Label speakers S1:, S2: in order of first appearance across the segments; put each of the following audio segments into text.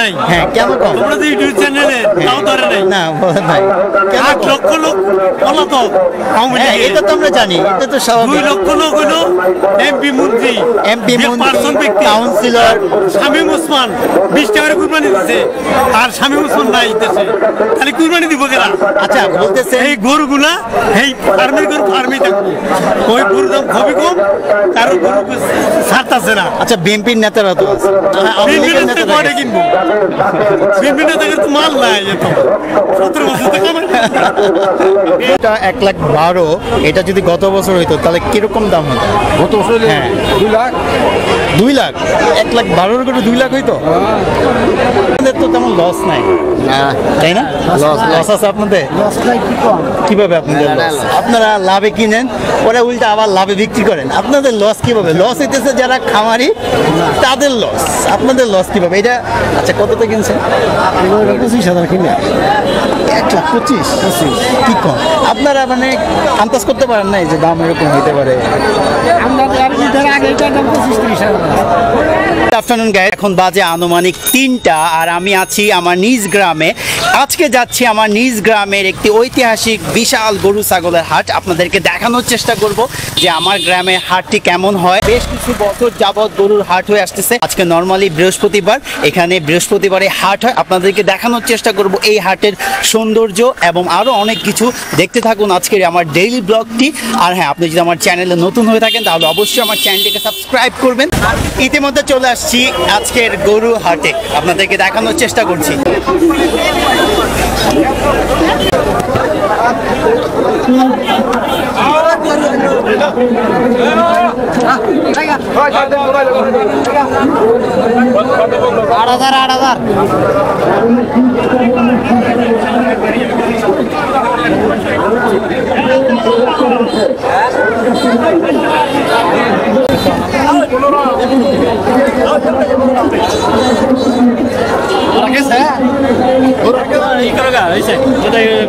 S1: নাই।
S2: হ্যাঁ কেন কম?
S1: তোমরা যে ইউটিউব চ্যানেলে তাও ধরে নাই।
S2: না বলে নাই।
S1: 8 লক্ষ লোক পলাতক আওয়ামী
S2: হ্যাঁ
S1: লীগের।
S2: এটা তো আমরা জানি, এটা তো
S1: 2
S2: স্বাভাবিক।
S1: লক্ষ লোক হলো এমপি মন্ত্রী, পার্সন ব্যক্তি,
S2: কাউন্সিলর
S1: শামীম ওসমান 20 টাকা করে কুরবানি দিচ্ছে, আর শামীম ওসমান নাই দেশে, খালি কুরবানি দিব কেনা।
S2: আচ্ছা বলতেছে
S1: এই গরুগুলা এই ফার্মের গরু ফার্মেই থাকবে, ওই গরুর দাম খুবই কম, কারো গরু ছাড়তাছে না।
S2: আচ্ছা বিএনপির নেতারা তো আছে, আওয়ামী লীগের নেতারা
S1: পরে কিনবো, বিভিন্ন থেকে তো মাল নাই, এত 17 বছর থেকে আমার
S2: এটা 1,12,000, এটা যদি গত বছর হইতো তাহলে কিরকম দাম হতো?
S3: গত বছর
S2: হ্যাঁ
S3: 2 লাখ
S2: 2 লাখ, 1,12,000 করে 2 লাখ হইতো। আপনাদের তো তেমন লস নাই তাই না? লস আছে আপনাদের? কিভাবে আপনাদের লস? আপনারা লাভে কিনেন, ওরা উল্টা আবার লাভে বিক্রি করেন, আপনাদের লস কিভাবে? লস হইতেছে যারা খামারি তাদের লস, আপনাদের লস কিভাবে? এটা আচ্ছা কততে কিনছেন?
S3: 25,000 কিনে
S2: 1,25,000 কি কম? আপনারা মানে আন্দাজ করতে পারেন না যে দাম এরকম হইতে পারে?
S3: আমরা ঈদের আগে এটার দাম 25-30,000।
S2: আফটারনুন গাইড, এখন বাজে আনুমানিক 3টা আর আমি আছি আমার নিজ গ্রামে। আজকে যাচ্ছি আমার নিজ গ্রামের একটি ঐতিহাসিক বিশাল গরু ছাগলের হাট, আপনাদেরকে দেখানোর চেষ্টা করব যে আমার গ্রামের হাটটি কেমন হয়। বেশ কিছু বছর যাবৎ গরুর হাট হয়ে আসতেছে। আজকে নর্মালি বৃহস্পতিবার, এখানে বৃহস্পতিবারে হাট হয়, আপনাদেরকে দেখানোর চেষ্টা করব এই হাটের সৌন্দর্য এবং আরও অনেক কিছু। দেখতে থাকুন আজকের আমার ডেইলি ব্লগটি। আর হ্যাঁ, আপনি যদি আমার চ্যানেলে নতুন হয়ে থাকেন তাহলে অবশ্যই আমার চ্যানেলটিকে সাবস্ক্রাইব করবেন। ইতিমধ্যে চলে আসছি আজকের গরু হাটে, আপনাদেরকে দেখানোর চেষ্টা করছি।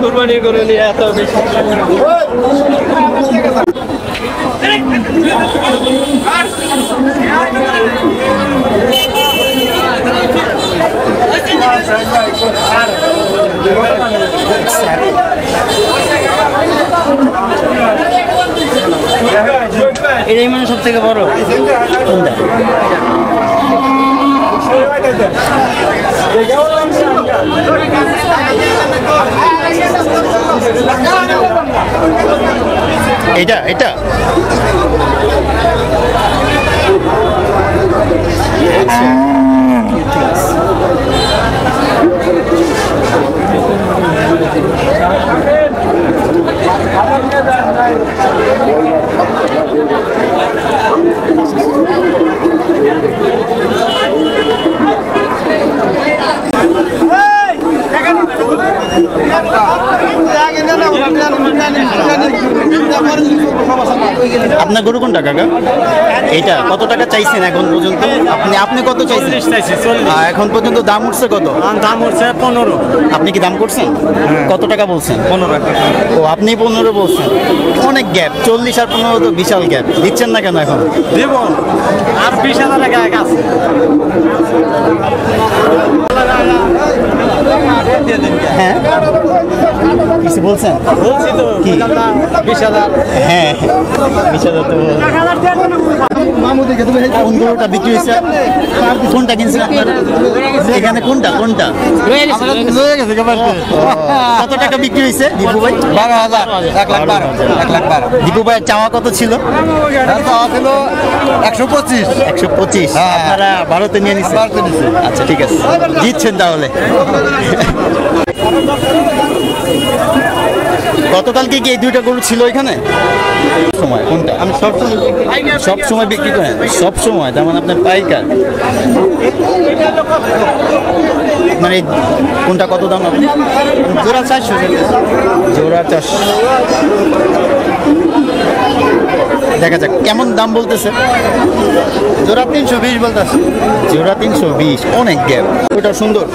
S1: কুরবানি করে নিয়ে এত বেশি
S2: এটাই মানে সব থেকে বড় কোনটা? এটা এটা আপনার গরু কোনটা কাকা? এটা কত টাকা চাইছেন এখন পর্যন্ত? আপনি কত চাইছেন? এখন পর্যন্ত দাম উঠছে কত?
S1: দাম হচ্ছে 15।
S2: আপনি কি দাম করছেন? কত টাকা বলছেন?
S1: 15 টাকা।
S2: ও আপনি 15 বলছেন, অনেক গ্যাপ। 40 আর 15 তো বিশাল গ্যাপ, দিচ্ছেন না কেন এখন?
S1: দেব আর 20,000 টাকা আছে।
S2: হ্যাঁ কিছু বলছেন?
S1: বলছি তো
S2: কি?
S1: 20,000।
S2: হ্যাঁ 20,000 তো। কোন গরুটা বিক্রি হয়েছে? কোনটা কিনছেন আপনারা? এখানে কোনটা কোনটা? কত টাকা বিক্রি হয়েছে দীপু ভাই?
S3: 12,000 1,12,000
S2: দীপু ভাইয়ের চাওয়া কত ছিল?
S3: ছিল 125।
S2: 125। আপনারা ভারতে নিয়ে নিচ্ছেন? আচ্ছা ঠিক আছে, জিতছেন তাহলে। গতকালকে কি এই দুইটা গরু ছিল এখানে? সময় কোনটা? আমি সব সময় বিক্রি করেন? সব সময়, তার মানে আপনার পাইকার। আপনার এই কোনটা কত দাম? আপনি
S3: জোড়া 400।
S2: জোড়া 400। দেখা যাক কেমন দাম বলতেছে।
S3: জোড়া 320 বলতেছে।
S2: জোড়া 320, অনেক গ্যাপ। ওটা সুন্দর।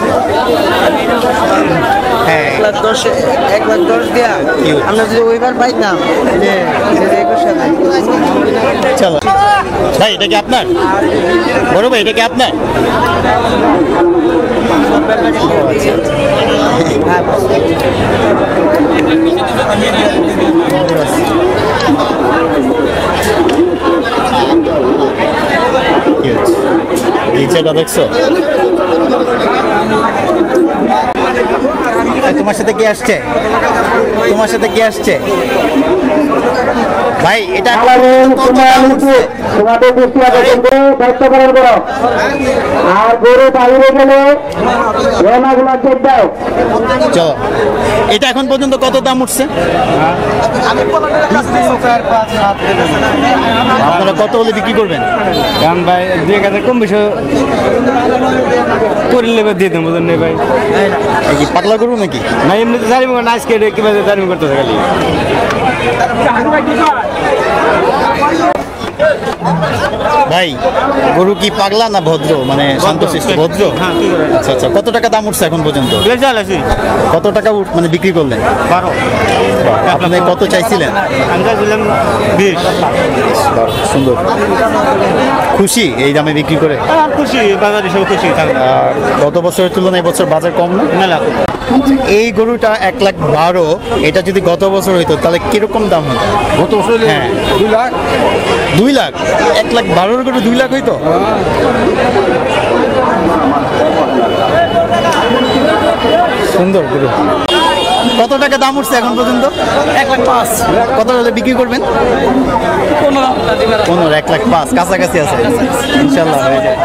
S2: হ্যাঁ
S3: 1,10 দেয়া আমরা যদি ওইবার পাইতাম যে 21 সালে।
S2: চলো ভাই, এটা কি আপনার? বড় ভাই, এটা কি আপনার? গরুটা দেখছো? তোমার সাথে কি আসছে? তোমার সাথে কি আসছে ভাই? এটা
S4: আর গরু বাইরে গেলে
S2: চলো, এটা এখন পর্যন্ত কত দাম উঠছে? আপনারা কত হলে বিক্রি করবেন?
S5: ভাই 2000 কম বেশি করলে দিয়ে দেবো ভাই।
S2: কি পাতলা গরু নাকি?
S5: না এমনি তো জানি না, আজকে কিভাবে জানি করতেছে খালি।
S2: ভাই গরু কি পাগলা না ভদ্র, মানে শান্তশিষ্ট? ভদ্র। আচ্ছা আচ্ছা, কত টাকা দাম উঠছে এখন পর্যন্ত? কত টাকা মানে বিক্রি করলেন?
S5: 12।
S2: আপনি কত চাইছিলেন?
S5: আমি চাইছিলাম 20।
S2: সুন্দর। খুশি এই দামে বিক্রি করে?
S5: খুশি, বাজার হিসেবে খুশি।
S2: গত বছরের তুলনায় এবছর বাজার কম না?
S5: মেলা
S2: এই গরুটা 1,12,000, এটা যদি গত বছর হইতো তাহলে কিরকম দাম হতো?
S5: গত বছর 2 লাখ।
S2: 2 লাখ? 1,12,000 গরু 2 লাখ হইতো? সুন্দর গরু। কত টাকা দাম উঠছে এখন পর্যন্ত?
S3: 1,05,000।
S2: কত হলে বিক্রি করবেন? 15। 1,05,000 কাছাকাছি আছে, ইনশাল্লাহ হয়ে যায়।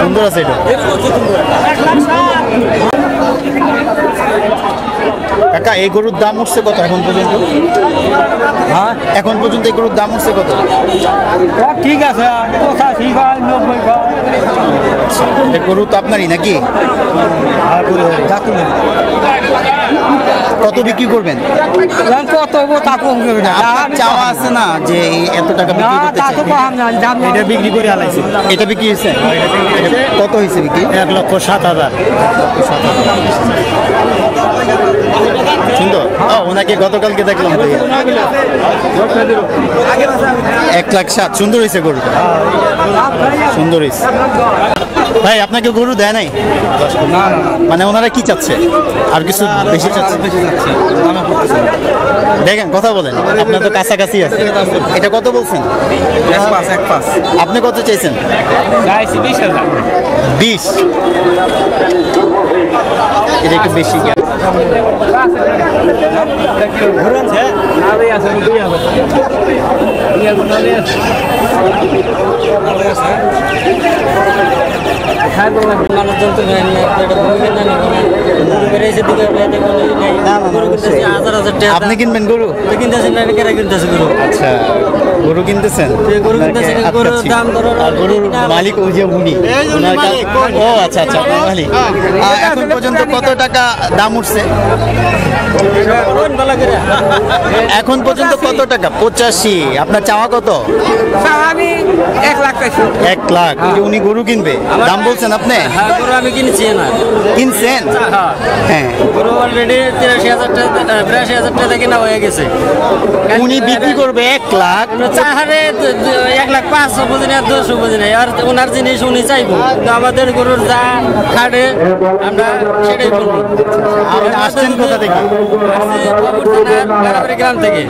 S2: সুন্দর আছে এটা। কাকা এই গরুর দাম উঠছে কত এখন পর্যন্ত?
S5: হ্যাঁ
S2: এখন পর্যন্ত এই গরুর দাম উঠছে কত?
S5: ঠিক আছে, 85 বা 90 বা।
S2: এই গরু তো আপনারই নাকি? কত বিক্রি করবেন?
S5: কত তা কম করবে না।
S2: আপনার চাওয়া আছে না যে এই এত টাকা বিক্রি করতে চাই?
S5: এটা বিক্রি করে আলাইছি।
S2: এটা বিক্রি হয়েছে? এটা কত হয়েছে বিক্রি?
S5: 1,07,000।
S2: সুন্দর। ওনাকে গতকালকে দেখলাম তো। 1,07,000। সুন্দর হয়েছে গরুটা, সুন্দর হয়েছে। ভাই আপনাকে গরু দেয় নাই? মানে ওনারা কি চাচ্ছে? আর কিছু বেশি চাচ্ছে? দেখেন কথা বলেন, আপনার তো কাছাকাছি আছে। এটা কত বলছেন?
S3: 1,05,000।
S2: আপনি কত চাইছেন? 20। এটা একটু বেশি। আপনি কিনবেন গরু? আচ্ছা, গরু কিনতেছেন? গরুর মালিক ওই যে উনি। ও আচ্ছা আচ্ছা, মালিক। এখন পর্যন্ত কত টাকা দাম উঠছে? এখন পর্যন্ত কত টাকা? 85। আপনার চাওয়া কত?
S3: আমি 1 লাখ চাইছি।
S2: 1 লাখ। উনি গরু কিনবে, দাম বলছেন আপনি?
S3: গরু আমি কিনেছি না।
S2: কিনছেন? হ্যাঁ।
S3: গরু অলরেডি 83,000 টাকা 83,000 টাকা কেনা হয়ে গেছে।
S2: উনি বিক্রি করবে 1 লাখ।
S3: চাহারে 1,05,000 বুঝি না, 200 বুঝি না। আর ওনার জিনিস উনি চাইবো, কিন্তু আমাদের গরুর যা খাটে আমরা সেটাই বলবো।
S2: আপনি আসছেন কোথা থেকে?
S3: গ্রাম থেকে।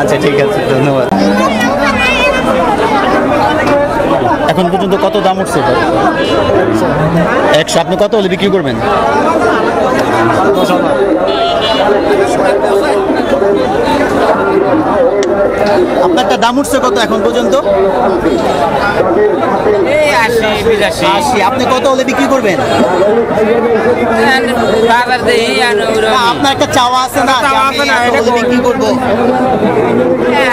S2: আচ্ছা ঠিক আছে, ধন্যবাদ। এখন পর্যন্ত কত দাম উঠছে এটা? 100। আপনি কত হলে বিক্রি করবেন? আপনারটা দাম উঠছে কত এখন পর্যন্ত? 80। আপনি কত হলে বিক্রি করবেন? আপনার একটা চাওয়া আছে না? বিক্রি করবো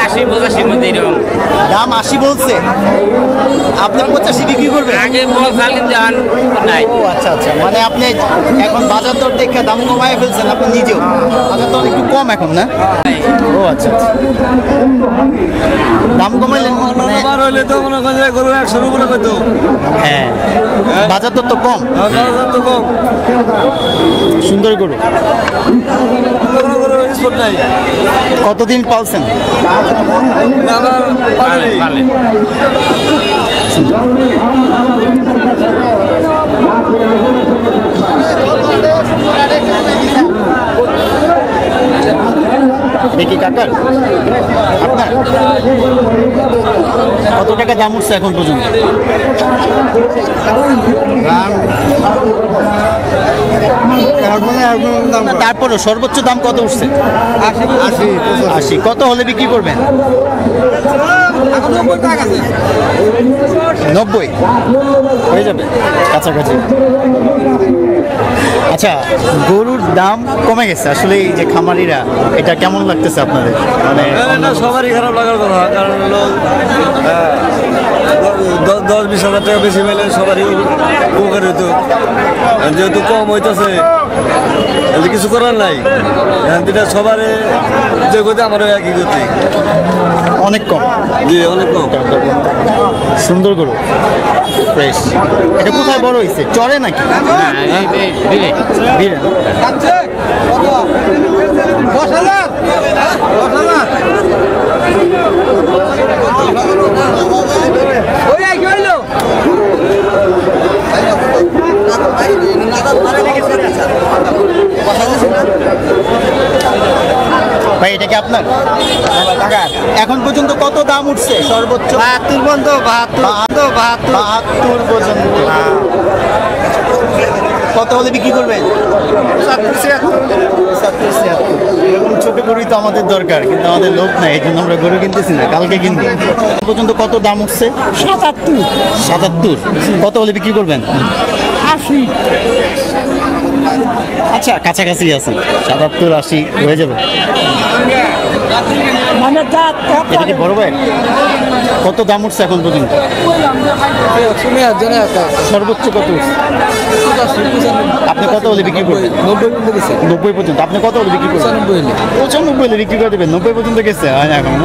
S3: 80-85 মধ্যে এরকম
S2: দাম। 80 বলছে, আপনি 85 বিক্রি করবেন?
S3: আগে নাই।
S2: ও আচ্ছা আচ্ছা, মানে আপনি এখন বাজার দর দেখে দাম কমায় ফেলছেন আপনি নিজেও? বাজার দর একটু কম এখন না? ও আচ্ছা আচ্ছা, দাম কমাইলেন মানে?
S5: হইলে তো মনে করেন গরু 100 উপরে কইতো।
S2: হ্যাঁ, বাজার দর তো কম।
S5: তো কম।
S2: সুন্দর গরু। কতদিন পালছেন? দেখি কাকার আপনার কত টাকা দাম উঠছে এখন পর্যন্ত? তারপরও সর্বোচ্চ দাম কত উঠছে? 80। কত হলে বিক্রি করবেন? 90 হয়ে যাবে কাছাকাছি। আচ্ছা, গরুর দাম কমে গেছে আসলে, এই যে খামারিরা, এটা কেমন লাগতেছে আপনাদের? মানে
S6: সবারই খারাপ লাগার কথা, কারণ হলো 10-20 হাজার টাকা বেশি পেলে সবারই উপকার হইতো। যেহেতু কম হইতেছে, কিছু করার নাই, এটা সবার যে গতি আমারও একই গতি,
S2: অনেক কম।
S6: জি অনেক কম।
S2: সুন্দর গরু, ফ্রেশ। এটা কোথায় বড় হয়েছে? চরে নাকি? বিলে। ভাই এটা কি আপনার? এখন পর্যন্ত কত দাম উঠছে সর্বোচ্চ?
S3: 72 পর্যন্ত,
S2: 72 পর্যন্ত। কত হলে বিক্রি করবেন? 75-76। এরকম ছোট গরুই তো আমাদের দরকার, কিন্তু আমাদের লোক নাই, এই জন্য আমরা গরু কিনতেছি না, কালকে কিনবো। পর্যন্ত কত দাম উঠছে? 77। কত হলে বিক্রি করবেন?
S5: 80।
S2: আচ্ছা, কাছাকাছি আছে, 77-80 হয়ে যাবে।
S5: মানে
S2: এটা কি বড় ভাই? কত দাম উঠছে এখন পর্যন্ত? সর্বোচ্চ কত উঠছে? আপনি কত হলে বিক্রি করবেন? 90 পর্যন্ত। আপনি কত হলে বিক্রি করবেন? 95 হলে বিক্রি করে দেবেন। 90 পর্যন্ত গেছে, হয় না এখন?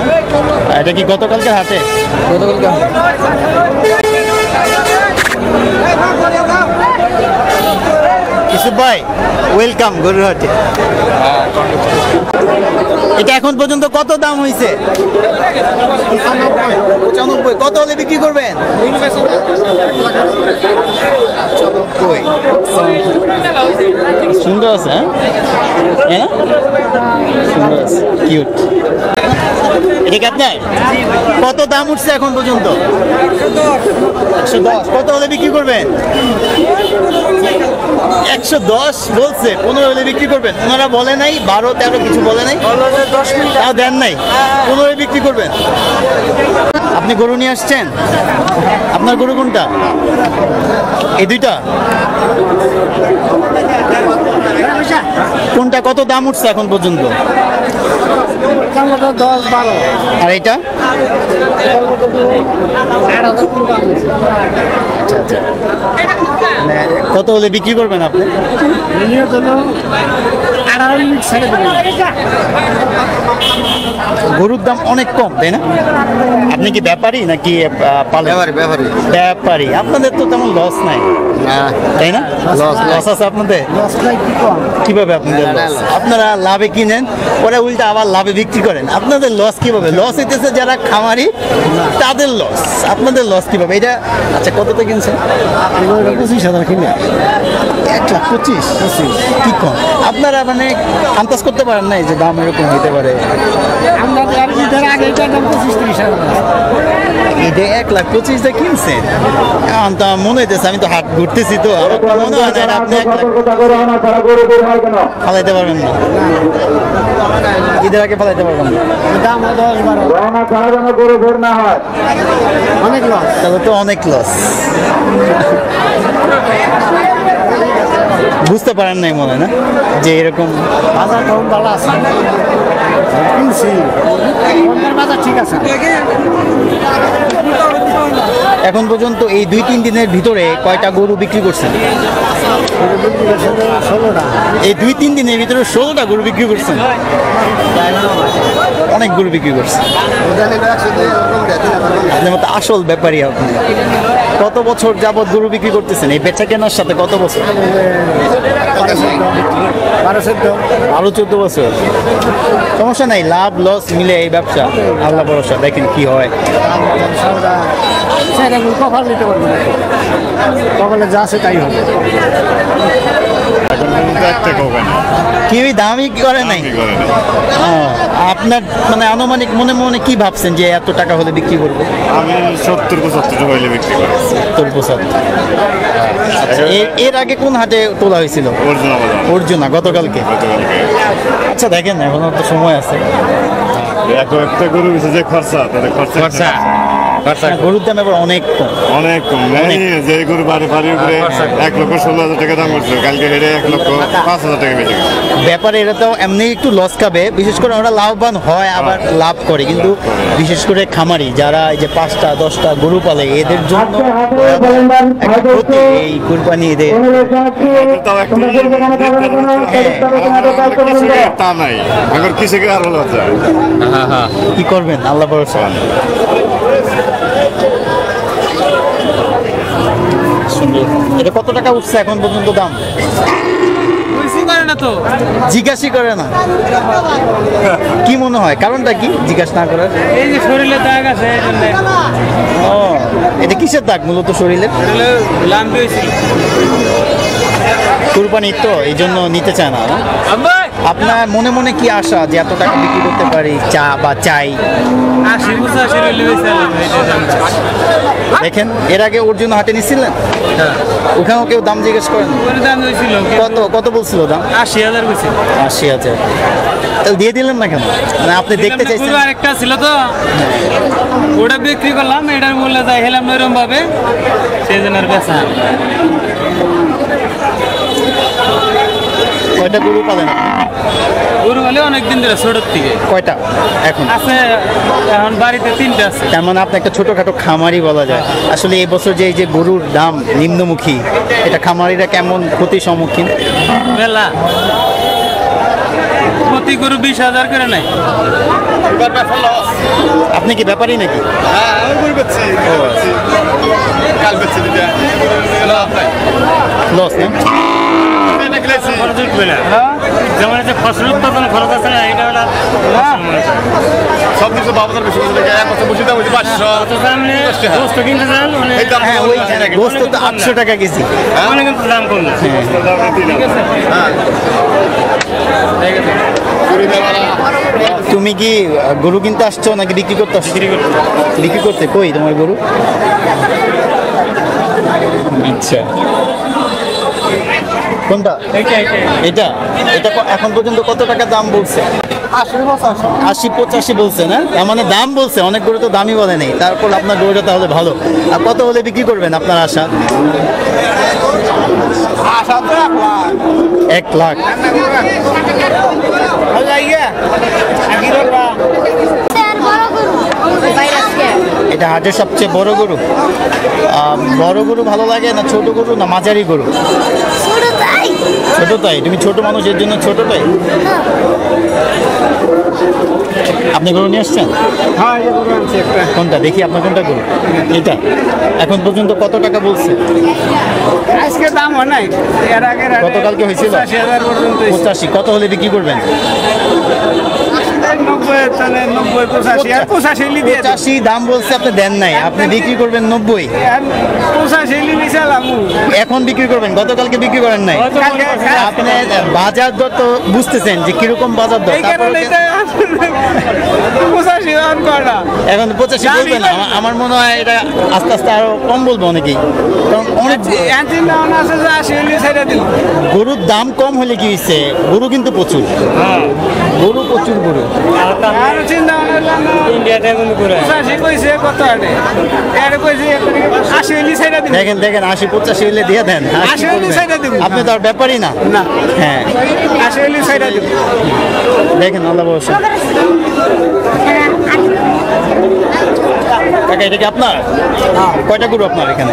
S2: এটা কি গতকালকে হাটে? ইউসুফ ভাই, ওয়েলকাম গরুর হাটে। এটা এখন পর্যন্ত কত দাম হয়েছে? 95। কত হলে বিক্রি করবেন? 95। সুন্দর আছে, হ্যাঁ, সুন্দর আছে, কিউট। এটা কি আপনার? কত দাম উঠছে এখন পর্যন্ত? 110। কত হলে বিক্রি করবেন? 110 বলছে। 15 হলে বিক্রি করবেন? ওনারা বলে নাই 12-13 কিছু বলে নাই, তাও দেন নাই, 15 বিক্রি করবেন। আপনি গরু নিয়ে আসছেন? আপনার গরু কোনটা? এই দুইটা? কোনটা কত দাম উঠছে এখন পর্যন্ত?
S5: 10-12।
S2: আর এটা? কত হলে বিক্রি করবেন আপনি? গরুর দাম অনেক কম, তাই না? আপনি কি ব্যাপারী নাকি ব্যাপারী? আপনাদের তো তেমন লস নাই, তাই না? লস আছে আপনাদের? কিভাবে আপনাদের লস? আপনারা লাভে কিনেন, ওরা উল্টা আবার লাভে বিক্রি করেন। আপনাদের লস কিভাবে? লস হইতেছে যারা খামারি, তাদের লস। আপনাদের লস কিভাবে? এটা আচ্ছা, কততে কিনছেন?
S5: 25,000 কিনে।
S2: 1,25,000 কি কম? আপনারা মানে আন্দাজ করতে পারেন না যে দাম এরকম হইতে পারে?
S5: আমরা ঈদের আগে এটার দাম 25-30,000।
S2: এটা 1,25,000 কিনছেন? এখন তো মনে হইতেছে, আমি তো হাট ঘুরতেছি তো, আমার তো মনে হয় না আপনি 1 লাখ ফালাইতে পারবেন না, ঈদের আগে ফালাইতে পারবেন না।
S5: দাম 10-12। অনেক লস।
S2: তাহলে তো অনেক লস। বুঝতে পারেন নাই মনে না যে এরকম
S5: বাজার কম ভালো আছে, কিনছি বাজার ঠিক আছে।
S2: এখন পর্যন্ত এই 2-3 দিনের ভিতরে কয়টা গরু বিক্রি করছেন?
S5: 16টা।
S2: এই 2-3 দিনের ভিতরে 16টা গরু বিক্রি করছেন? অনেক গরু বিক্রি করছেন। আপনার মতো আসল ব্যাপারী আপনি। কত বছর যাবত গরু বিক্রি করতেছেন এই বেচা কেনার সাথে? কত বছর? 12-14 বছর। সমস্যা নাই, লাভ লস মিলে এই ব্যবসা, আল্লাহ ভরসা, দেখেন কি হয়।
S5: কপাল দিতে পারবো না, কপালে যা আছে তাই হবে।
S2: এখন একটা কেউই দামই করে নাই। ও, আপনার মানে আনুমানিক মনে মনে কি ভাবছেন যে এত টাকা হলে বিক্রি করবো?
S7: আমি 70-75 হইলে বিক্রি করি।
S2: 70-75। আচ্ছা, এর আগে কোন হাটে তোলা হয়েছিল? অর্জুনা গতকালকে। আচ্ছা দেখেন এখনো তো সময় আছে।
S7: একটা গরু বেচে যে খরচা, তাদের খরচা
S2: গরুর দাম এবার অনেক কম।
S7: অনেক কম। যে গরু বাড়ির উপরে 1,16,000 টাকা দাম করছে, কালকে হেরে 1,05,000 টাকা বেচে গেছে।
S2: ব্যাপারে এরা তো এমনি একটু লস খাবে, বিশেষ করে ওরা লাভবান হয় আবার লাভ করে, কিন্তু বিশেষ করে খামারি যারা এই যে 5টা 10টা গরু পালে এদের জন্য একটা ক্ষতি এই কুরবানি ঈদের।
S7: তাও একটু তা নাই, এখন কৃষকের আরো লজ্জা।
S2: কি করবেন আল্লাহ ভরসা। সুন্দর। এটা কত টাকা উঠছে এখন পর্যন্ত দাম? জিজ্ঞাসা করে না, কি মনে হয় কারণটা কি জিজ্ঞাসা না করার?
S3: এই যে শরীরে দাগ আছে এই জন্য।
S2: ও, এটা কিসের দাগ মূলত শরীরের?
S3: লাম্বি হয়েছিল
S2: কুরবানি তো এই জন্য নিতে চায় না। আপনার মনে মনে কি আশা যে এত টাকা বিক্রি করতে পারি চা বা চাই?
S3: 80-85
S2: দেখেন এর আগে অর্জুন হাটে নিছিলেন, ওখানেও কেউ দাম জিজ্ঞেস করেন?
S3: দাম হয়েছিল
S2: কত বলছিল দাম?
S3: 80,000 হয়েছিল।
S2: 80,000। তাহলে দিয়ে দিলেন না কেন? মানে আপনি দেখতে চাইছেন?
S3: আরেকটা ছিল তো, ওটা বিক্রি করলাম, এটার মূল্য যাই হেলাম এরকম ভাবে, সেই জন্য আর বেচা।
S2: কয়টা গরু পালেন?
S3: গরু হলে অনেকদিন ধরে ছোটোর থেকে।
S2: কয়টা এখন
S3: আছে? এখন বাড়িতে 3টা আছে।
S2: তার মানে আপনি একটা ছোটখাটো খামারি বলা যায়। আসলে এই বছর যে এই যে গরুর দাম নিম্নমুখী, এটা খামারিরা কেমন ক্ষতির সম্মুখীন?
S3: মেলা প্রতি গরু 20,000 করে নাই।
S2: আপনি কি ব্যাপারই নাকি? লস না?
S3: খরচ উঠবে না, যেমন হচ্ছে ফসল উৎপাদন খরচ আছে না, এটা হলো
S7: সব কিছু বাবুদের বেশি বছর এক বছর বসে দাম হচ্ছে 500।
S3: গোস্ত কিনতে চান
S2: হ্যাঁ, ওই গোস্ত তো 800 টাকা কেজি।
S3: অনেক কিন্তু দাম কম না।
S2: তুমি কি গরু কিনতে আসছো নাকি বিক্রি করতে আসছো? বিক্রি করতে। কই তোমার গরু? আচ্ছা, কোনটা? এটা এটা এখন পর্যন্ত কত টাকা দাম বলছে? 80-85 বলছে না? তার মানে দাম বলছে, অনেক গরু তো দামই বলে নেই। তারপর আপনার গরুটা তাহলে ভালো। আর কত হলে বিক্রি করবেন আপনার আশা? 1 লাখ। এটা হাটের সবচেয়ে বড় গরু। বড় গরু ভালো লাগে না ছোট গরু না মাঝারি গরু? ছোটটাই। তুমি ছোট মানুষের জন্য ছোটটাই। আপনি গরু নিয়ে আসছেন? কোনটা দেখি আপনার কোনটা গরু? এটা। এখন পর্যন্ত কত টাকা বলছে?
S3: আজকে দাম হয় নাই, এর আগে
S2: গতকালকে হয়েছিল
S3: 85,000 পর্যন্ত।
S2: 85। কত হলে বিক্রি করবেন? 85 দাম বলছে, আপনি দেন নাই, আপনি বিক্রি করবেন 90। এখন বিক্রি করবেন, গতকালকে বিক্রি করেন নাই। আপনি বাজার দর তো বুঝতেছেন যে কিরকম বাজার দর। এখন 85 বলবেন না, আমার মনে হয় এটা আস্তে আস্তে আরো কম বলবো অনেকেই, কারণ অনেক গরুর দাম কম হলে কি হয়েছে, গরু কিন্তু প্রচুর, গরু প্রচুর গরু। দেখেন দেখেন 80-85 হলে দিয়ে দেন। আপনি তো আর ব্যাপারই না। হ্যাঁ দেখেন আল্লাহ ভরসা। কাকা এটা কি আপনার? কয়টা গরু আপনার এখানে?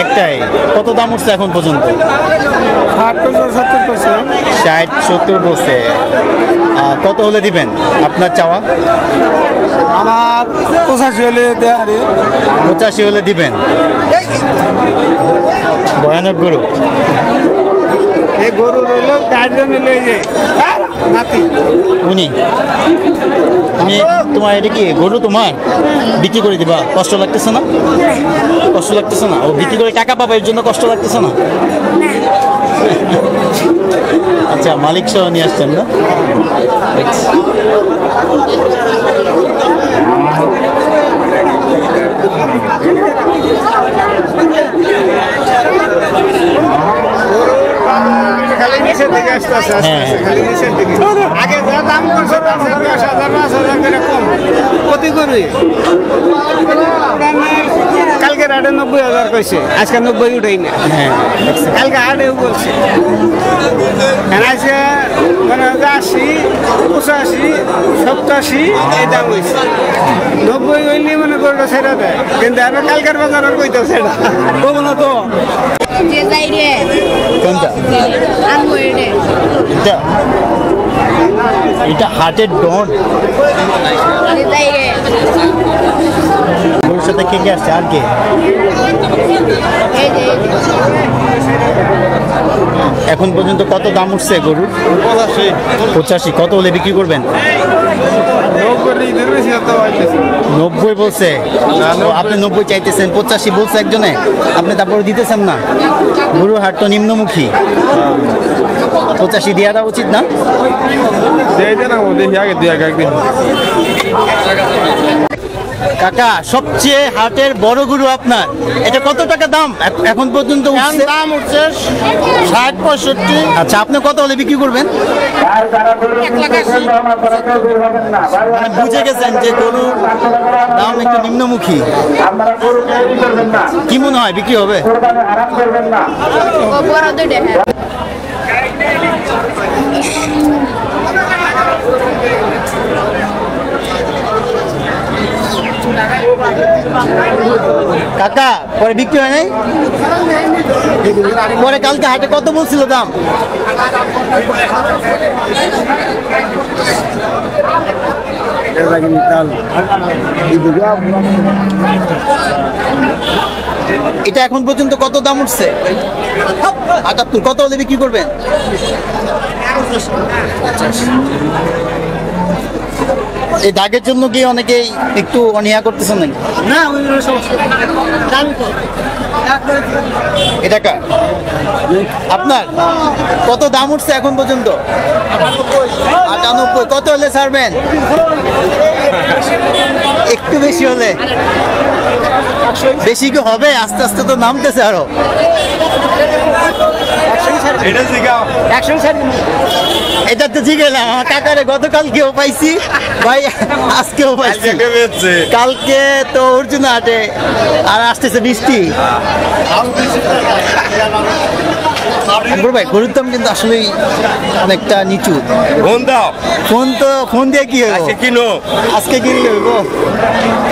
S2: একটাই। কত দাম উঠছে এখন পর্যন্ত? 60-70 বলছে। কত হলে দিবেন আপনার চাওয়া?
S5: আমার 85 হলে
S2: 85 হলে দিবেন। ভয়ানক গরু।
S5: এই গরু রইল গার্জেন লয়ে নাতি
S2: উনি তুমি তোমার এটা কি গরু তোমার বিক্রি করে দিবা? কষ্ট লাগতেছে না? কষ্ট লাগতেছে না? ও বিক্রি করে টাকা পাবে এর জন্য কষ্ট লাগতেছে না? আচ্ছা আচ্ছা, মালিক সহ নিয়ে আসছেন না?
S5: খালি নিচের দিকে আসতেছে খালি নিচের দিকে আগে যা দাম করছে 10,000 5,000 করে কম প্রতি করে কালকে রাতে 90,000 কইছে আজকে 90 উঠাই না কালকে আড়ে বলছে আজকে মানে 80 85 87 এই দাম হয়েছে 90 হইলে মানে গরুটা ছেড়ে দেয় কিন্তু আমি কালকের বাজারে কইতেছে না বলবো না তো
S2: কোনটা? এটা হাটের ডন। ওর সাথে কে কে আসছে আর কে? এখন পর্যন্ত কত দাম উঠছে গরুর? 85। কত হলে বিক্রি করবেন? 90 বলছে। আপনি 90 চাইতেছেন, 85 বলছে একজনে, আপনি তারপরে দিতেছেন না। গরুর হাট তো নিম্নমুখী, 85 দেওয়াটা উচিত না? কাকা, সবচেয়ে হাটের বড় গরু আপনার, এটা কত টাকা দাম এখন পর্যন্ত উঠছে?
S5: দাম উঠছে 60-65।
S2: আচ্ছা, আপনি কত হলে বিক্রি করবেন? মানে বুঝে গেছেন যে গরুর দাম একটু নিম্নমুখী। কি মনে হয় বিক্রি হবে? কাকা, পরে বিক্রি হয় নাই? পরে কালকে হাটে কত বলছিল দাম? এটা এখন পর্যন্ত কত দাম উঠছে? ৭৮। কত হলে বিক্রি করবেন? এই দাগের জন্য কি অনেকেই একটু অনীহা করতেছেন নাকি?
S5: না,
S2: এটা আপনার কত দাম উঠছে এখন পর্যন্ত? ৯৮। কত হলে ছাড়বেন? একটু বেশি হলে? বেশি কি হবে? আস্তে আস্তে তো নামতেছে আরো। এটা তো ঠিক এলাম আমার কাকারে, গতকালকেও পাইছি ভাই, আজকেও পাইছি। কালকে তো অর্জুন হাটে, আর আসতেছে বৃষ্টি। ভাই, গরুর দাম কিন্তু আসলেই অনেকটা নিচু। ফোন দিয়ে কি হইব? আজকে কিনলে হইব?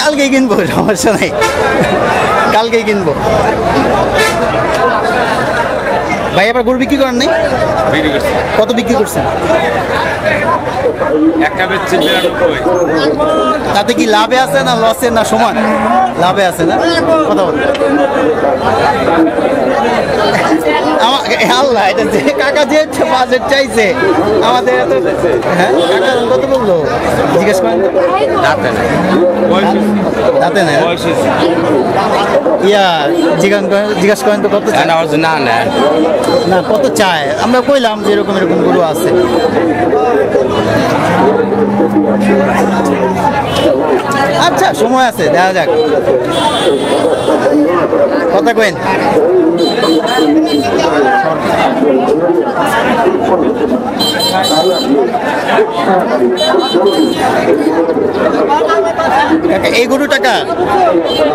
S2: কালকে কিনবো, সমস্যা নাই, কালকেই কিনবো। ভাই, আবার গরু বিক্রি করেন নাই? কত বিক্রি করছেন? তাতে কি লাভে আছে না লসে না সমান? লাভে আছে না? কথা বল। আল্লাহ, এটা যে কাকা যে বাজেট চাইছে আমাদের এত, হ্যাঁ কাকা কত বললো জিজ্ঞেস করেন? তাতে না ইয়া জিজ্ঞেস করেন তো কত চায়? না, কত চায়? আমরা কইলাম যে এরকম এরকম গরু আছে। আচ্ছা, সময় আছে, দেখা যাক। কথা কইন। এই গরু টাকা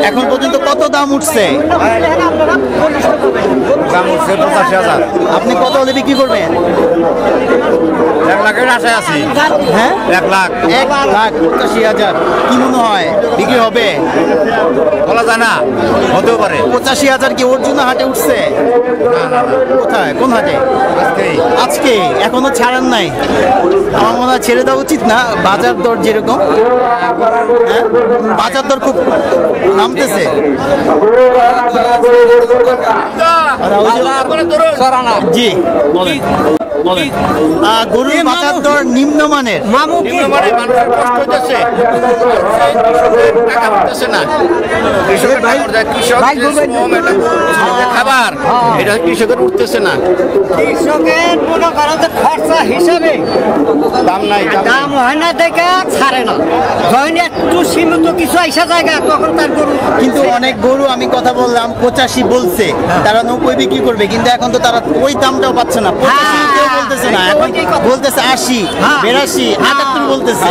S2: এখন পর্যন্ত কত দাম উঠছে?
S5: দাম উঠছে 85,000।
S2: আপনি কত হলে বিক্রি করবেন?
S5: 1 লাখের আশায় আছি।
S2: হ্যাঁ,
S5: 1,85,000।
S2: কি মনে হয় বিক্রি হবে?
S5: বলা যায় না, হতেও পারে।
S2: 85,000 কি অর্জুন হাটে উঠছে? কোথায়, কোন হাটে? আজকে এখনো ছাড়েন নাই? আমার মনে হয় ছেড়ে দেওয়া উচিত না, বাজার দর যেরকম, হ্যাঁ বাজার দর খুব নামতেছে। জি বলেন। বলেন গরুর বাজার দর নিম্নমানের
S8: নিম্নমানের মানুষের কষ্ট হইতেছে টাকা পাচ্ছে না কৃষকের শ্রম, এটা কৃষকের খাবার, এটা কৃষকের উঠতেছে না।
S3: কৃষকের মনে করেন যে খরচা হিসাবে
S8: দাম নাই,
S3: দাম হয় না দেখে ছাড়ে না, যখন একটু সীমিত কিছু আইসা জায়গা তখন তার গরু।
S2: কিন্তু অনেক গরু আমি কথা বললাম 85 বলছে, তারা 90 বিক্রি করবে, কিন্তু এখন তো তারা ওই দামটাও পাচ্ছে না। 85 কেউ বলতেছে না, এখন বলতেছে 80, 82, 78 বলতেছে।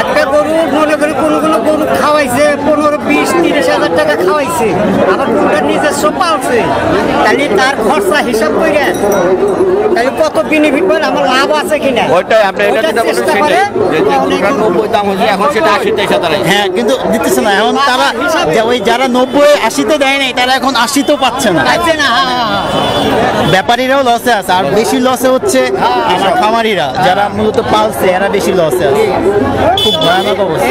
S3: একটা গরু মনে করি কোনো কোনো গরু খাওয়াইছে 15, 20, 30 হাজার টাকা খাওয়াইছে, আবার গরুটা নিজস্ব পালছে, তাহলে তার খরচা হিসাব করে তাহলে কত বেনিফিট পাবে, আমার লাভ আছে কিনা
S8: ওইটাই আপনি এটা যেটা বলেন সেটাই, যে গরুটার 90 দাম হয়েছে এখন সেটা 80-83 দাঁড়ায়।
S2: হ্যাঁ, কিন্তু দিতেছে না এখন তারা, ওই যারা 90, 80-তে দেয় নাই তারা এখন 80-তেও পাচ্ছে না। ব্যাপারীরাও লসে আছে, আর বেশি লসে হচ্ছে আমার খামারিরা যারা মূলত পালছে, এরা বেশি লসে আছে। খুব ভয়ানক অবস্থা।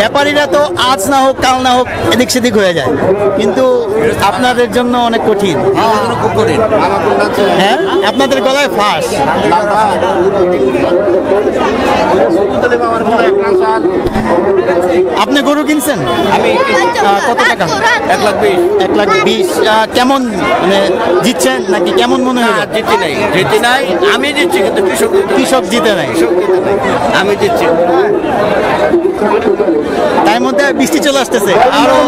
S2: ব্যাপারীরা তো আজ না হোক কাল না হোক এদিক সেদিক হয়ে যায়, কিন্তু আপনাদের জন্য অনেক কঠিন।
S8: খুব কঠিন।
S2: হ্যাঁ, আপনাদের গলায় ফাঁস। আপনি গরু কিনছেন?
S8: আমি
S2: কত টাকা?
S8: 1,20,000।
S2: 1,20,000। কেমন মানে জিতছেন নাকি কেমন মনে হয়?
S8: জিতি নাই, আমি দিচ্ছি, কিন্তু
S2: কৃষক জিতে নাই,
S8: আমি দিচ্ছি।
S2: তার মধ্যে বৃষ্টি চলে আসতেছে আরো।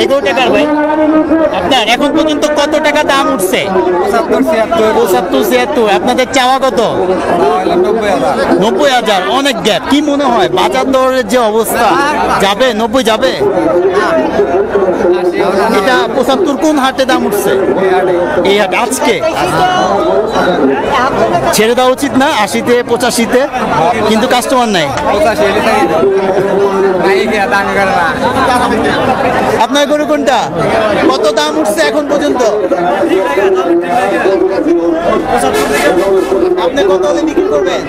S2: 11 টাকার ভাই আপনার এখন পর্যন্ত কত টাকা দাম উঠছে? 75-76। আপনাদের চাওয়া কত? 90,000। অনেক গ্যাপ। কি মনে হয় বাজার দরের যে অবস্থা, যাবে 90 যাবে? এটা 75 কোন হাটে দাম উঠছে? এই হাট আজকে ছেড়ে দেওয়া উচিত না 80-তে 85-তে, কিন্তু কাস্টমার নাই। আপনার গরু কোনটা? কত দাম উঠছে এখন পর্যন্ত? আপনি কত হলে বিক্রি করবেন?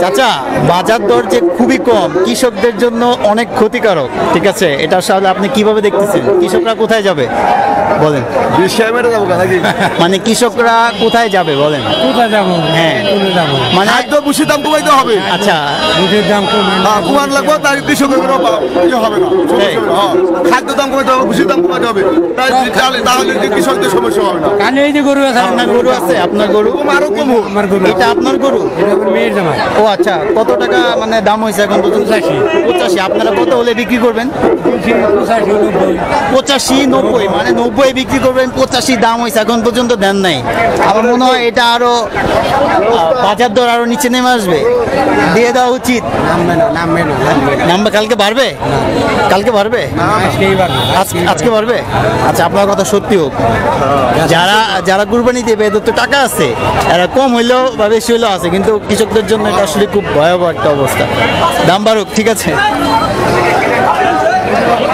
S2: চাচা, বাজার দর যে খুবই কম, কৃষকদের জন্য অনেক ক্ষতিকারক, ঠিক আছে? এটা আসলে আপনি কিভাবে দেখতেছেন? কৃষকরা কোথায় যাবে বলেন? মানে কৃষকরা কোথায় যাবে বলেন?
S5: কোথায় যাবো?
S2: হ্যাঁ, মানে
S7: খাদ্য ভুষির দাম কমাইতে হবে।
S2: আচ্ছা,
S5: দুধের দাম
S7: কমান লাগবে, তাই কৃষকের কোনো ইয়ে হবে না, সমস্যা হবে না। হ্যাঁ, খাদ্য দাম কমাইতে হবে, ভুষির দাম কমাইতে হবে, তাহলে কৃষকদের সমস্যা হবে না।
S5: কানে এই যে গরু আছে,
S2: আপনার গরু আছে? আপনার গরু
S7: আরো কম হোক।
S5: আমার গরু,
S2: এটা আপনার গরু?
S5: মেয়ের জামাই।
S2: ও আচ্ছা, কত টাকা মানে দাম হয়েছে এখন পর্যন্ত? 85। আপনারা কত হলে বিক্রি করবেন? 85-90, মানে 90 বিক্রি করবেন, 85 দাম হয়েছে এখন পর্যন্ত দেন নাই। আমার মনে হয় এটা আরো বাজার দর আরো নিচে নেমে আসবে, দিয়ে দেওয়া উচিত। নামবে কালকে বাড়বে? কালকে বাড়বে? আজকে বাড়বে? আচ্ছা, আপনার কথা সত্যি হোক। যারা কুরবানি দেবে এদের তো টাকা আছে, এরা কম হইলেও বা বেশি হইলেও আছে, কিন্তু কৃষকদের জন্য এটা আসলে খুব ভয়াবহ একটা অবস্থা। দাম বাড়ুক, ঠিক আছে।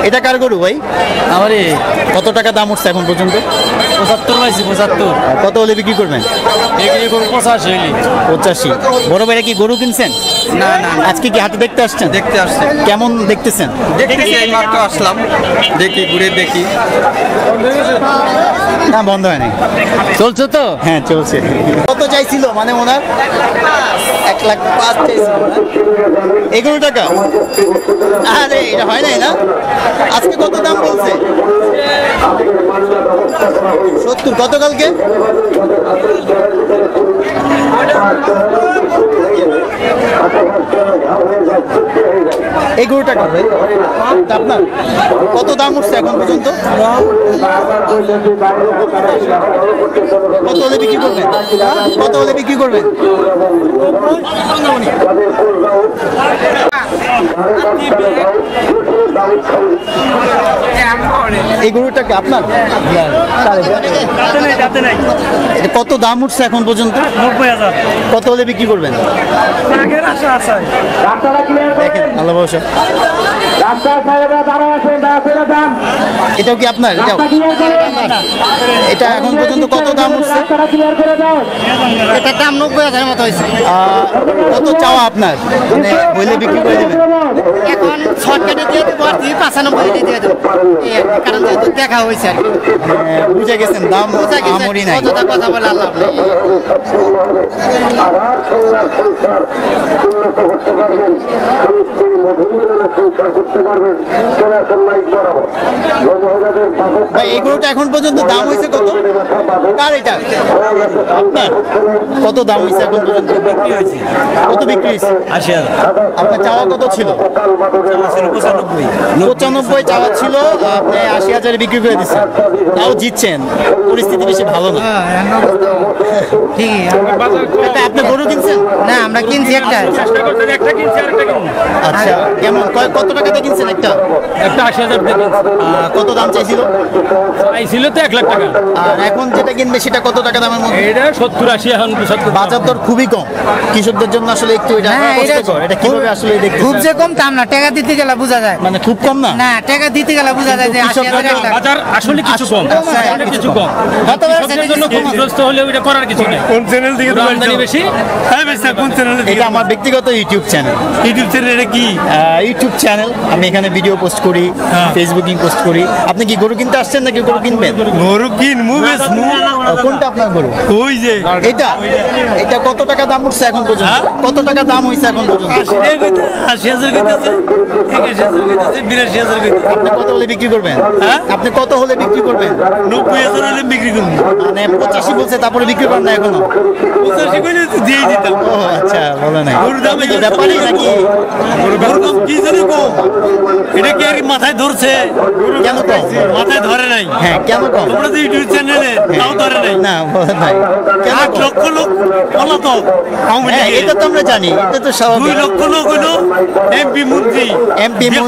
S2: এটা কার গরু ভাই?
S3: আমারে
S2: কত টাকা দাম উঠছে এখন পর্যন্ত?
S3: 75 পাইছি, 75।
S2: কত হলে বিক্রি করবেন?
S3: বিক্রি করব 85 হইলি।
S2: 85। বড় ভাইরা কি গরু কিনছেন?
S3: না না,
S2: আজকে কি হাটে দেখতে আসছেন?
S3: দেখতে আসছে।
S2: কেমন দেখতেছেন?
S3: দেখতেছি, এই মাত্র আসলাম, দেখি ঘুরে দেখি।
S2: না, বন্ধ হয় নাই,
S3: চলছে তো?
S2: হ্যাঁ চলছে। কত চাইছিল মানে ওনার? 1,05,000 চাইছিল না? 11 টাকা? আরে এটা হয় নাই না? আজকে কত দাম বলছে? 70। গতকালকে? এই গরু টাকা আপনার কত দাম উঠছে এখন পর্যন্ত? কত হলে বিক্রি করবেন? কত হলে বিক্রি করবেন? এই গরুটাকে আপনার এটা কত দাম উঠছে এখন পর্যন্ত?
S5: 90,000।
S2: কত হলে বিক্রি করবেন? দেখেন আল্লাহ ভরসা। এটাও কি আপনার? এটা এখন পর্যন্ত কত দাম উঠছে?
S3: এটার দাম 90,000 মতো হয়েছে।
S2: কত চাওয়া আপনার? মানে হইলে বিক্রি করে দেবেন?
S3: এখন 6 শর্টকাটে দিয়ে দেবো আর 95 দিয়ে দেবো এই আর কি, কারণ যেহেতু দেখা হয়েছে আর কি
S2: বুঝে গেছেন দাম
S3: বোঝা গেছে
S2: আমরি নাই
S3: অযথা কথা বলে আল্লাহ নেই।
S4: আবার সংসার সংসার উন্নত করতে পারবেন স্বামী স্ত্রী মধুমিলনে সংসার করতে পারবেন চলে আসেন লাইক বরাবর মহিলাদের
S2: ভাই এই গরুটা এখন পর্যন্ত দাম হয়েছে কত কার এটা আপনার কত দাম হয়েছে এখন পর্যন্ত বিক্রি হয়েছে কত বিক্রি হয়েছে 80,000 আপনার চাওয়া কত ছিল 95 চাওয়া ছিল আপনি 80,000 বিক্রি করে দিচ্ছেন তাও জিতছেন পরিস্থিতি বেশি ভালো না
S3: ঠিকই
S2: এটা আপনি গরু কিনছেন
S3: না আমরা কিনছি একটা
S2: আচ্ছা কেমন কত টাকাতে কিনছেন একটা
S1: 80,000 দিয়ে
S2: কত দাম চাইছিল
S1: ছিল তো 1 লাখ টাকা
S2: আর এখন যেটা কিনবে সেটা কত টাকা দামের মধ্যে
S1: এটা 70-80 এখন 70
S2: বাজার দর খুবই কম কৃষকদের জন্য আসলে একটু এটা
S3: হ্যাঁ, এটা
S2: কষ্টকর এটা কিভাবে আসলে দেখতে
S3: খুব যে কম দাম না টাকা দিতে গেলে বোঝা যায়
S2: মানে খুব কম না
S3: না টাকা দিতে গেলে বোঝা যায় যে 80,000 টাকা
S1: বাজার আসলে কিছু কম আসলে কিছু কম কৃষকদের জন্য ক্ষতিগ্রস্ত হলে ওইটা করার কিছু নেই কোন চ্যানেল থেকে আমদানি বেশি হ্যাঁ বেশি কোন চ্যানেল
S2: এটা আমার ব্যক্তিগত ইউটিউব চ্যানেল
S1: এটা কি
S2: ইউটিউব চ্যানেল আমি এখানে ভিডিও পোস্ট করি ফেসবুকিং পোস্ট করি আপনি কি গরু কিনতে আসছেন নাকি গরু কিনবেন
S1: গরু কিনবো বেচবো
S2: কোনটা আপনার গরু
S1: ওই যে
S2: এটা এটা কত টাকা দাম উঠছে এখন পর্যন্ত কত টাকা দাম হয়েছে এখন পর্যন্ত
S1: 80,000 কইতাছে 81,000 কইতাছে 82,000 কইতাছে
S2: আপনি কত হলে বিক্রি করবেন আপনি কত হলে বিক্রি করবেন
S1: 90,000 হলে বিক্রি করব
S2: মানে 85 বলছে তারপরে বিক্রি করেন না এখনো
S1: 85 কইলে দিয়ে দিতাম
S2: ও আচ্ছা বলে নাই
S1: গরুর দাম
S2: কি ব্যাপারই নাকি
S1: গরুর দাম কি জানি কম এটা কি আর মাথায় ধরছে
S2: কেন কম
S1: মাথায় ধরে নাই
S2: হ্যাঁ কেন কম
S1: তোমরা তো ইউটিউব চ্যানেলে তাও ধরে নাই
S2: না বলে নাই কেন
S1: 8 লক্ষ লোক পলাতক আওয়ামী
S2: হ্যাঁ,
S1: লীগের
S2: এটা তো আমরা জানি এটা তো
S1: 2
S2: স্বাভাবিক
S1: লক্ষ লোক হলো এমপি মন্ত্রী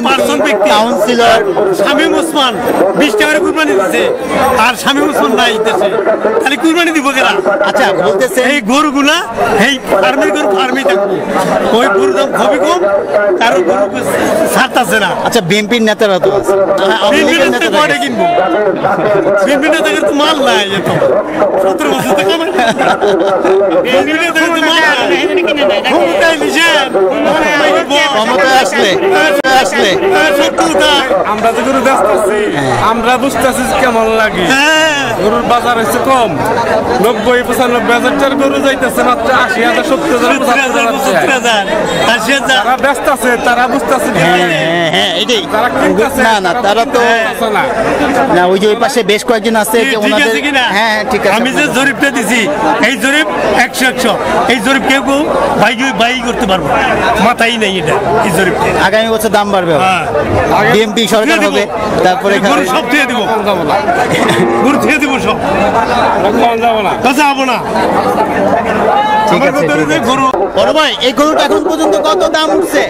S1: পার্সন ব্যক্তি
S2: কাউন্সিলর
S1: শামীম ওসমান 20 টাকা করে কুরবানি দিচ্ছে আর শামীম ওসমান নাই দিতেছে খালি কুরবানি দিব কেনা
S2: আচ্ছা বলতেছে
S1: এই গরুগুলা এই ফার্মের গরু ফার্মেই থাকবে ওই গরুর দাম খুবই কম কারো গরু ছাড়তাছে না
S2: আচ্ছা বিএনপির নেতারা তো আছে আওয়ামী লীগের
S1: বিএনপি
S2: নেতারা
S1: পরে কিনবো বিএনপি নেতাদের তো মাল নাই এত 17 বছর তো কামাই বিএনপি নেতাদের তো মাল নাই ক্ষমতায় নিছেন
S2: ক্ষমতায় আসলে
S6: আমরা যে গরু ব্যস্ত আছি আমরা বুঝতেছি কেমন লাগে গরুর বাজার হচ্ছে কম 90-95,000 গরু যাইতেছে মাত্র 80,000 70,000 তারা ব্যস্ত আছে তারা বুঝতেছে
S2: হ্যাঁ এটাই
S6: তারা কিনতেছে
S2: না না তারা তো
S6: না
S2: না ওই যে ওই পাশে বেশ কয়েকজন আছে যে
S1: ঠিক
S2: ওনাদের
S1: আছে কিনা?
S2: হ্যাঁ ঠিক আছে
S1: আমি যে জরিপটা দিছি এই জরিপ 100 এই জরিপ কেউ ভাই করতে পারবো মাথায় নেই এটা এই জরিপটা
S2: আগামী বছর দাম বাড়বে
S1: হ্যাঁ
S2: বিএমপি সরকার
S1: দিয়ে দিব।
S2: হবে তারপরে
S1: গরু সব দিয়ে দিব গরু দিয়ে দিব সব যাবো না
S2: ঠিক
S1: আমার
S2: আছে,
S1: ভিতরে
S2: ঠিক
S1: যে
S2: আছে।
S1: গরু
S2: বড় ভাই এই গরুটা এখন পর্যন্ত কত দাম উঠছে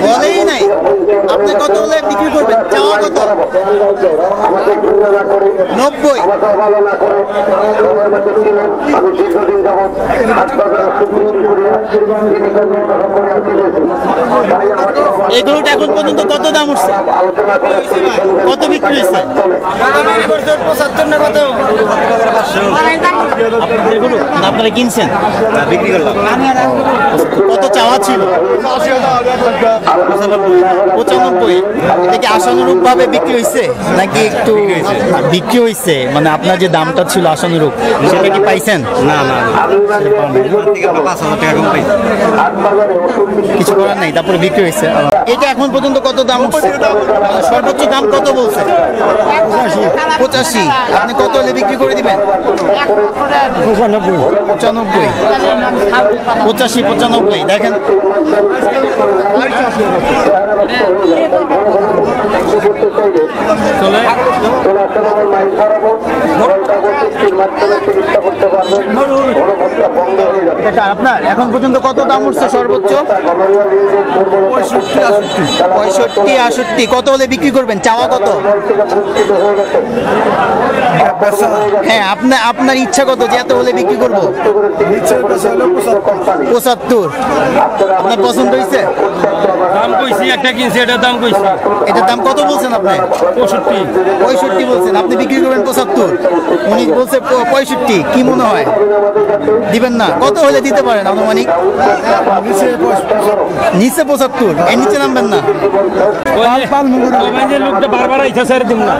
S2: বলেই নাই আপনি কত হলে বিক্রি করবেন চাওয়া কত 90 এই গরুটা এখন পর্যন্ত কত দাম উঠছে কত বিক্রি হয়েছে আপনারা কিনছেন বিক্রি করলাম কত চাওয়া ছিল 95 এটা কি আশানুরূপ ভাবে বিক্রি হয়েছে নাকি একটু বিক্রি হয়েছে মানে আপনার যে দামটা ছিল আশানুরূপ সেটা কি পাইছেন না না কিছু করার নাই তারপরে বিক্রি হয়েছে এটা এখন পর্যন্ত কত দাম উঠছে সর্বোচ্চ দাম কত বলছে 85 আপনি কত হলে বিক্রি করে দিবেন 95 85 দেখেন আপনার এখন পর্যন্ত কত দাম উঠছে সর্বোচ্চ 65-68 কত হলে বিক্রি করবেন চাওয়া কত হ্যাঁ আপনার ইচ্ছা কত যে এত হলে বিক্রি করবো 75 আপনার পছন্দ হয়েছে
S1: দাম কইছি একটা কিনছি এটার দাম কইছি
S2: এটার দাম কত বলছেন আপনি
S1: 65
S2: 65 বলছেন আপনি বিক্রি করবেন 75 উনি বলছেন বলছে 65, কি মনে হয় দিবেন না? কত হলে দিতে পারেন আনুমানিক? নিচে 75, এর নিচে নামবেন না?
S1: লোকটা বারবার আইসা ছেড়ে দিব না।